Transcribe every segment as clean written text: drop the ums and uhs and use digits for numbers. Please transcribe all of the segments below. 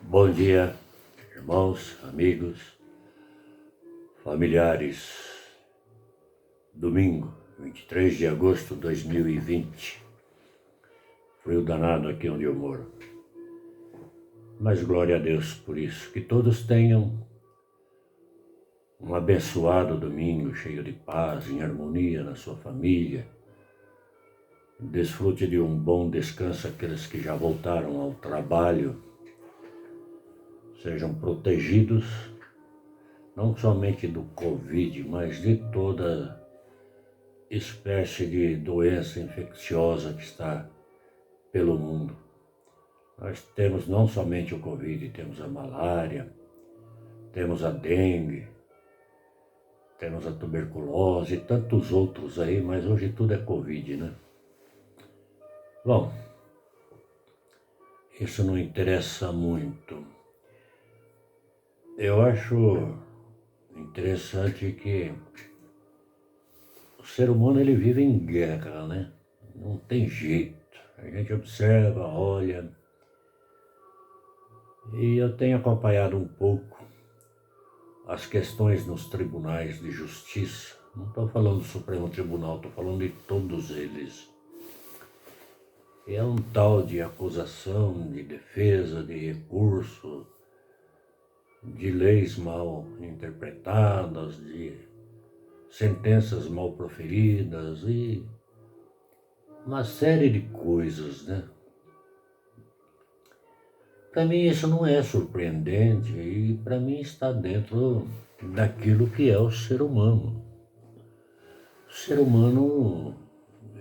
Bom dia, irmãos, amigos, familiares. Domingo, 23 de agosto de 2020. Frio danado aqui onde eu moro. Mas glória a Deus por isso. Que todos tenham um abençoado domingo, cheio de paz, em harmonia na sua família. Desfrute de um bom descanso aqueles que já voltaram ao trabalho. Sejam protegidos, não somente do Covid, mas de toda espécie de doença infecciosa que está pelo mundo. Nós temos não somente o Covid, temos a malária, temos a dengue, temos a tuberculose e tantos outros aí, mas hoje tudo é Covid, né? Bom, isso não interessa muito. Eu acho interessante que o ser humano ele vive em guerra, né? Não tem jeito. A gente observa, olha, e eu tenho acompanhado um pouco as questões nos tribunais de justiça. Não estou falando do Supremo Tribunal, estou falando de todos eles. É um tal de acusação, de defesa, de recurso, de leis mal interpretadas, de sentenças mal proferidas e uma série de coisas, né? Para mim isso não é surpreendente e para mim está dentro daquilo que é o ser humano. O ser humano,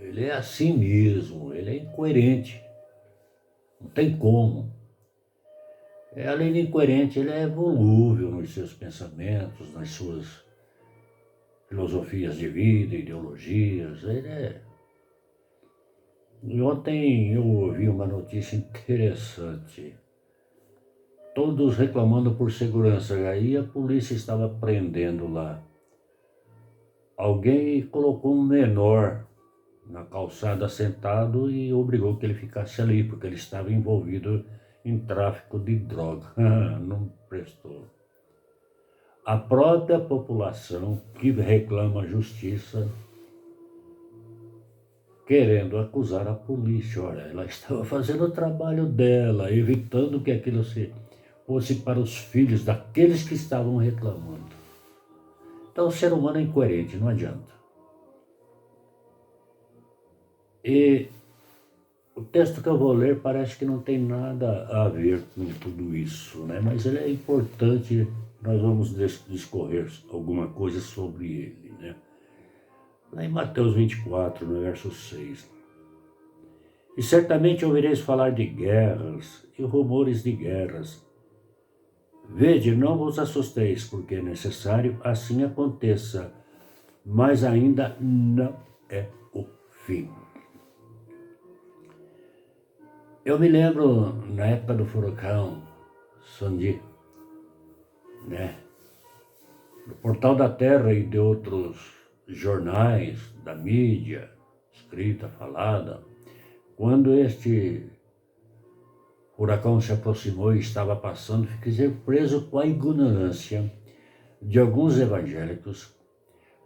ele é assim mesmo, ele é incoerente, não tem como. Além de incoerente, ele é volúvel nos seus pensamentos, nas suas filosofias de vida, ideologias, E ontem eu ouvi uma notícia interessante. Todos reclamando por segurança, aí a polícia estava prendendo lá alguém colocou um menor na calçada sentado e obrigou que ele ficasse ali, porque ele estava envolvido em tráfico de droga. Não prestou. A própria população que reclama justiça, querendo acusar a polícia. Olha, ela estava fazendo o trabalho dela, evitando que aquilo fosse para os filhos daqueles que estavam reclamando. Então o ser humano é incoerente, não adianta. E o texto que eu vou ler parece que não tem nada a ver com tudo isso, né? Mas ele é importante, nós vamos discorrer alguma coisa sobre ele, né? Lá em Mateus 24, no verso 6. E certamente ouvireis falar de guerras e rumores de guerras. Vede, não vos assusteis, porque é necessário assim aconteça, mas ainda não é o fim. Eu me lembro na época do furacão Sandy, né? No Portal da Terra e de outros jornais, da mídia, escrita, falada, quando este furacão se aproximou e estava passando, fiquei surpreso com a ignorância de alguns evangélicos,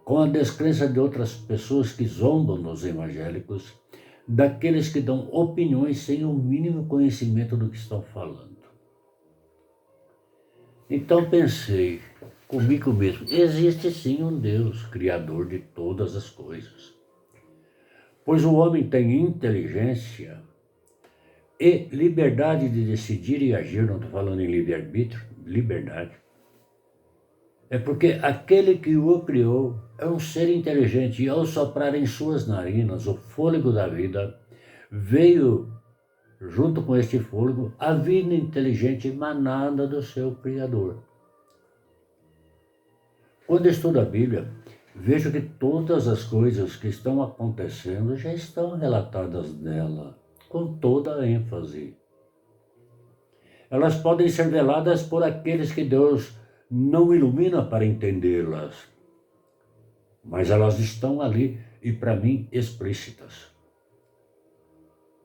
com a descrença de outras pessoas que zombam dos evangélicos, daqueles que dão opiniões sem o mínimo conhecimento do que estão falando. Então pensei comigo mesmo, existe sim um Deus, Criador de todas as coisas. Pois o homem tem inteligência e liberdade de decidir e agir, não estou falando em livre-arbítrio, liberdade. É porque aquele que o criou é um ser inteligente e ao soprar em suas narinas o fôlego da vida, veio junto com este fôlego a vida inteligente emanada do seu Criador. Quando estudo a Bíblia, vejo que todas as coisas que estão acontecendo já estão relatadas nela, com toda a ênfase. Elas podem ser veladas por aqueles que Deus não ilumina para entendê-las, mas elas estão ali e, para mim, explícitas.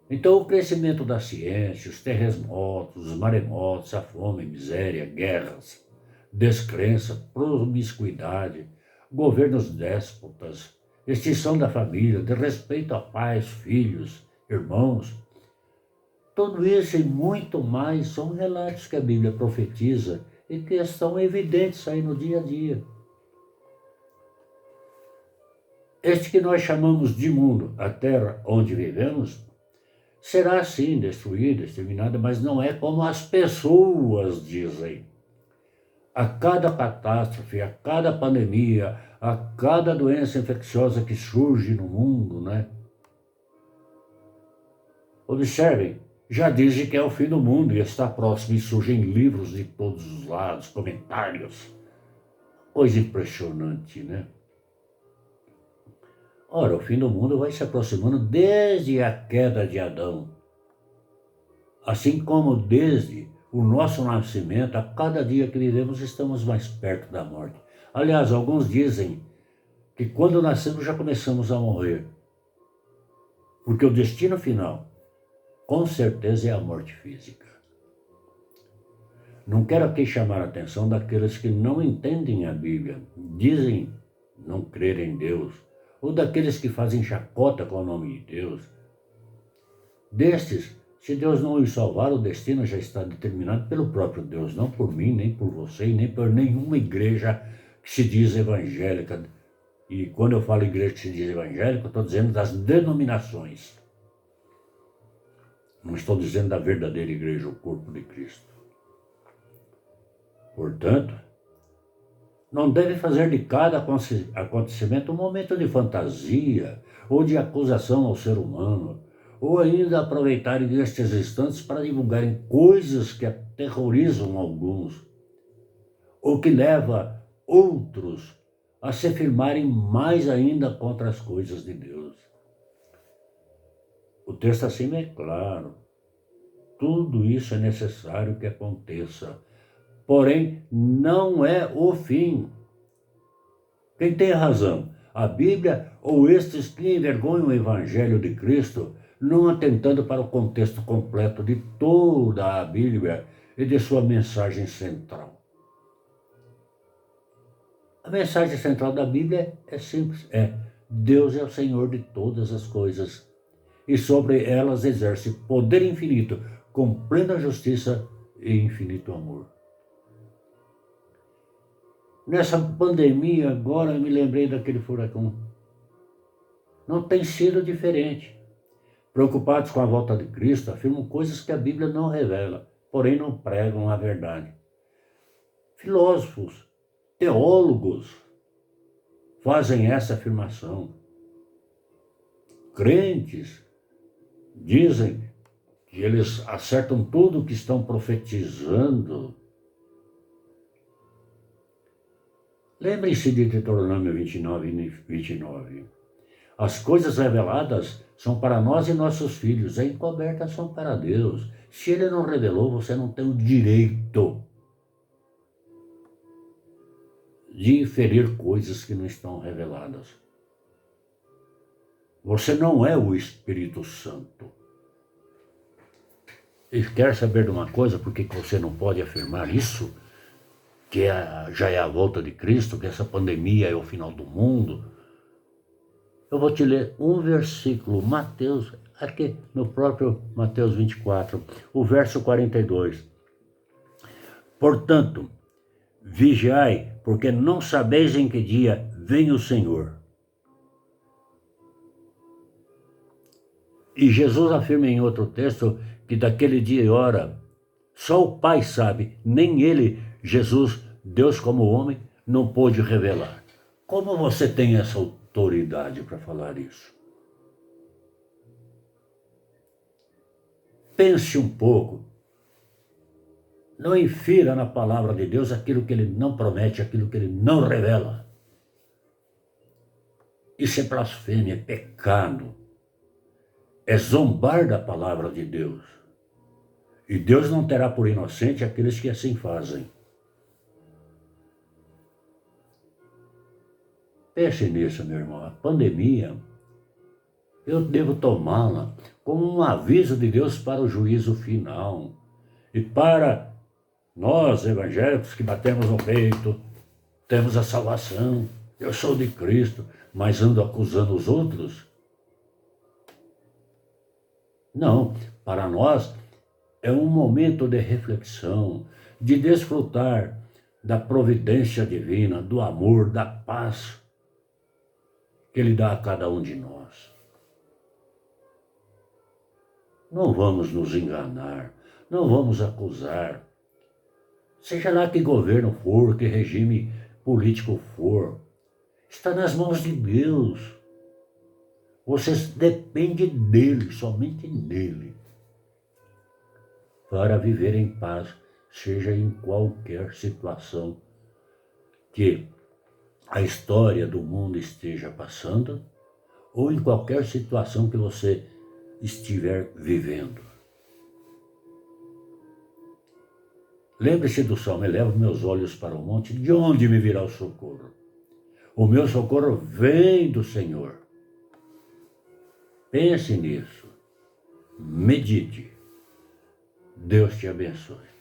Então, o crescimento da ciência, os terremotos, os maremotos, a fome, miséria, guerras, descrença, promiscuidade, governos déspotas, extinção da família, desrespeito a pais, filhos, irmãos, tudo isso e muito mais são relatos que a Bíblia profetiza e que estão evidentes aí no dia a dia. Este que nós chamamos de mundo, a terra onde vivemos, será sim destruída, exterminada, mas não é como as pessoas dizem. A cada catástrofe, a cada pandemia, a cada doença infecciosa que surge no mundo, né? Observem, já dizem que é o fim do mundo e está próximo e surgem livros de todos os lados, comentários. Coisa impressionante, né? Ora, o fim do mundo vai se aproximando desde a queda de Adão. Assim como desde o nosso nascimento, a cada dia que vivemos, estamos mais perto da morte. Aliás, alguns dizem que quando nascemos já começamos a morrer. Porque o destino final, com certeza, é a morte física. Não quero aqui chamar a atenção daqueles que não entendem a Bíblia, dizem não crer em Deus, ou daqueles que fazem chacota com o nome de Deus. Destes, se Deus não os salvar, o destino já está determinado pelo próprio Deus, não por mim, nem por você, nem por nenhuma igreja que se diz evangélica. E quando eu falo igreja que se diz evangélica, eu estou dizendo das denominações. Não estou dizendo da verdadeira igreja, o corpo de Cristo. Portanto, não deve fazer de cada acontecimento um momento de fantasia ou de acusação ao ser humano, ou ainda aproveitarem destes instantes para divulgarem coisas que aterrorizam alguns, ou que leva outros a se firmarem mais ainda contra as coisas de Deus. O texto acima é claro. Tudo isso é necessário que aconteça. Porém, não é o fim. Quem tem razão? A Bíblia ou estes que envergonham o Evangelho de Cristo, não atentando para o contexto completo de toda a Bíblia e de sua mensagem central? A mensagem central da Bíblia é simples, Deus é o Senhor de todas as coisas e sobre elas exerce poder infinito, com plena justiça e infinito amor. Nessa pandemia, agora eu me lembrei daquele furacão. Não tem sido diferente. Preocupados com a volta de Cristo, afirmam coisas que a Bíblia não revela, porém não pregam a verdade. Filósofos, teólogos fazem essa afirmação. Crentes dizem que eles acertam tudo o que estão profetizando. Lembrem-se de Deuteronômio 29 e 29. As coisas reveladas são para nós e nossos filhos, as encobertas são para Deus. Se Ele não revelou, você não tem o direito de inferir coisas que não estão reveladas. Você não é o Espírito Santo. E quer saber de uma coisa, por que você não pode afirmar isso? Que já é a volta de Cristo, que essa pandemia é o final do mundo. Eu vou te ler um versículo, Mateus, aqui no próprio Mateus 24, o verso 42. Portanto, vigiai, porque não sabeis em que dia vem o Senhor. E Jesus afirma em outro texto que daquele dia e hora só o Pai sabe, nem ele, Jesus, Deus como homem, não pôde revelar. Como você tem essa autoridade para falar isso? Pense um pouco. Não infira na palavra de Deus aquilo que ele não promete, aquilo que ele não revela. Isso é blasfêmia, é pecado. É zombar da palavra de Deus. E Deus não terá por inocente aqueles que assim fazem. Pense nisso, meu irmão. A pandemia eu devo tomá-la como um aviso de Deus para o juízo final. E para nós, evangélicos, que batemos no peito, temos a salvação, eu sou de Cristo, mas ando acusando os outros? Não, para nós é um momento de reflexão, de desfrutar da providência divina, do amor, da paz que Ele dá a cada um de nós. Não vamos nos enganar, não vamos acusar. Seja lá que governo for, que regime político for, está nas mãos de Deus. Você depende dele, somente dele, para viver em paz, seja em qualquer situação que a história do mundo esteja passando, ou em qualquer situação que você estiver vivendo. Lembre-se do Salmo: elevo meus olhos para o monte, de onde me virá o socorro? O meu socorro vem do Senhor. Pense nisso, medite. Deus te abençoe.